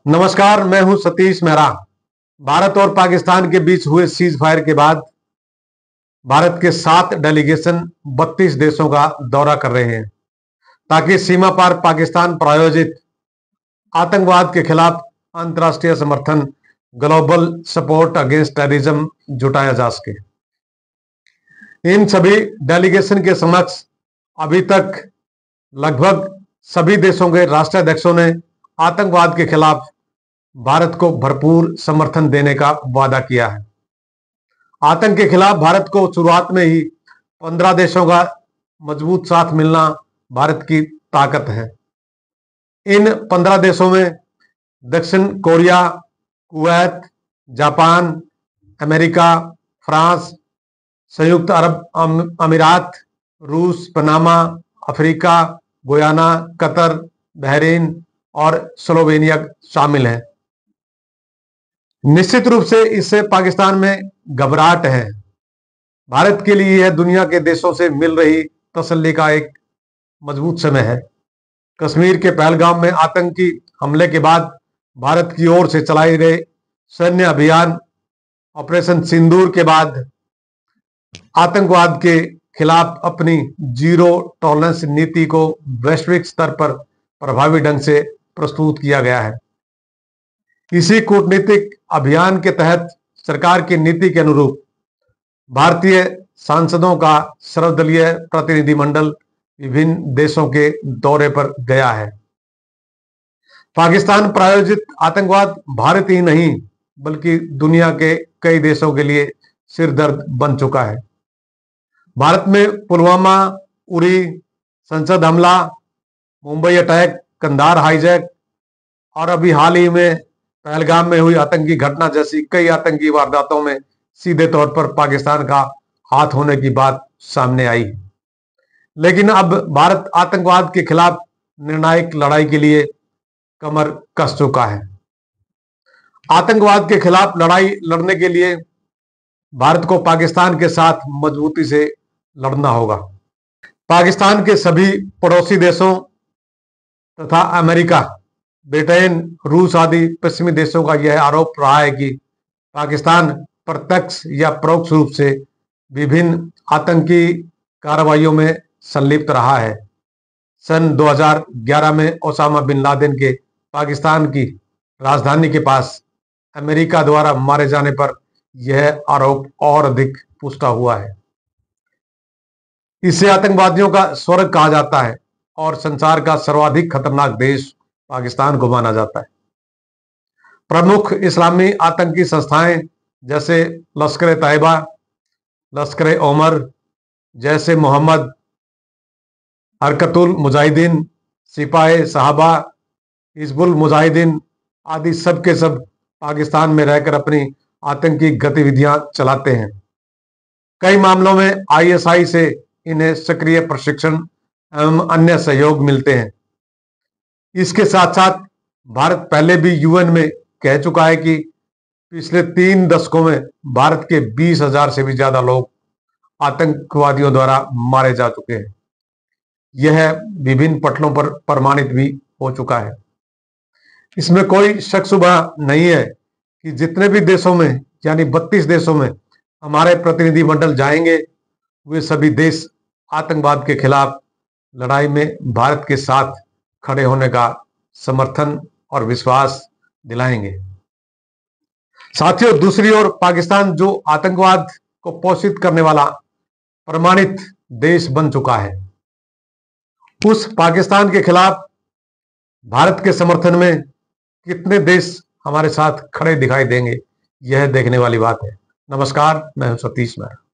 नमस्कार, मैं हूं सतीश मेहरा। भारत और पाकिस्तान के बीच हुए सीज फायर के बाद भारत के 7 डेलीगेशन 32 देशों का दौरा कर रहे हैं ताकि सीमा पार पाकिस्तान प्रायोजित आतंकवाद के खिलाफ अंतर्राष्ट्रीय समर्थन ग्लोबल सपोर्ट अगेंस्ट टेररिज्म जुटाया जा सके। इन सभी डेलीगेशन के समक्ष अभी तक लगभग सभी देशों के राष्ट्राध्यक्षों ने आतंकवाद के खिलाफ भारत को भरपूर समर्थन देने का वादा किया है। आतंक के खिलाफ भारत को शुरुआत में ही 15 देशों का मजबूत साथ मिलना भारत की ताकत है। इन 15 देशों में दक्षिण Korea, Kuwait, Japan, America, France, संयुक्त अरब अमीरात, रूस, Panama, Africa, Guyana, Qatar, Bahrain और स्लोवेनिया शामिल हैं। निश्चित रूप से इससे पाकिस्तान में घबराहट है। भारत के लिए यह दुनिया के देशों से मिल रही तसल्ली का एक मजबूत समय है। कश्मीर के पहलगाम में आतंकी हमले के बाद भारत की ओर से चलाए गए सैन्य अभियान ऑपरेशन सिंदूर के बाद आतंकवाद के खिलाफ अपनी जीरो टॉलरेंस नीति को वैश्विक स्तर पर प्रभावी ढंग से प्रस्तुत किया गया है। इसी कूटनीतिक अभियान के तहत सरकार की नीति के अनुरूप भारतीय सांसदों का सर्वदलीय प्रतिनिधिमंडल विभिन्न देशों के दौरे पर गया है। पाकिस्तान प्रायोजित आतंकवाद भारत ही नहीं बल्कि दुनिया के कई देशों के लिए सिरदर्द बन चुका है। भारत में पुलवामा, उरी, संसद हमला, मुंबई अटैक, कंधार हाईजैक और अभी हाल ही में पहलगाम में हुई आतंकी घटना जैसी कई आतंकी वारदातों में सीधे तौर पर पाकिस्तान का हाथ होने की बात सामने आई। लेकिन अब भारत आतंकवाद के खिलाफ निर्णायक लड़ाई के लिए कमर कस चुका है। आतंकवाद के खिलाफ लड़ाई लड़ने के लिए भारत को पाकिस्तान के साथ मजबूती से लड़ना होगा। पाकिस्तान के सभी पड़ोसी देशों तथा अमेरिका, ब्रिटेन, रूस आदि पश्चिमी देशों का यह आरोप रहा है कि पाकिस्तान प्रत्यक्ष या परोक्ष रूप से विभिन्न आतंकी कार्रवाइयों में संलिप्त रहा है। सन 2011 में ओसामा बिन लादेन के पाकिस्तान की राजधानी के पास अमेरिका द्वारा मारे जाने पर यह आरोप और अधिक पुष्ट हुआ है। इसे आतंकवादियों का स्वर्ग कहा जाता है और संसार का सर्वाधिक खतरनाक देश पाकिस्तान को माना जाता है। प्रमुख इस्लामी आतंकी संस्थाएं जैसे लश्कर-ए-तैयबा, लश्कर-ए-ओमर, जैसे मोहम्मद, हरकतुल मुजाहिदीन, सिपाह-ए-साहबा, हिजबुल मुजाहिदीन आदि सब के सब पाकिस्तान में रहकर अपनी आतंकी गतिविधियां चलाते हैं। कई मामलों में आईएसआई से इन्हें सक्रिय प्रशिक्षण एवं अन्य सहयोग मिलते हैं। इसके साथ साथ भारत पहले भी यूएन में कह चुका है कि पिछले 3 दशकों में भारत के 20,000 से भी ज्यादा लोग आतंकवादियों द्वारा मारे जा चुके हैं। यह विभिन्न पटलों पर प्रमाणित भी हो चुका है। इसमें कोई शक शुबा नहीं है कि जितने भी देशों में यानी 32 देशों में हमारे प्रतिनिधिमंडल जाएंगे वे सभी देश आतंकवाद के खिलाफ लड़ाई में भारत के साथ खड़े होने का समर्थन और विश्वास दिलाएंगे। साथियों, दूसरी ओर पाकिस्तान जो आतंकवाद को पोषित करने वाला प्रमाणित देश बन चुका है, उस पाकिस्तान के खिलाफ भारत के समर्थन में कितने देश हमारे साथ खड़े दिखाई देंगे, यह देखने वाली बात है। नमस्कार, मैं हूं सतीश मेहरा।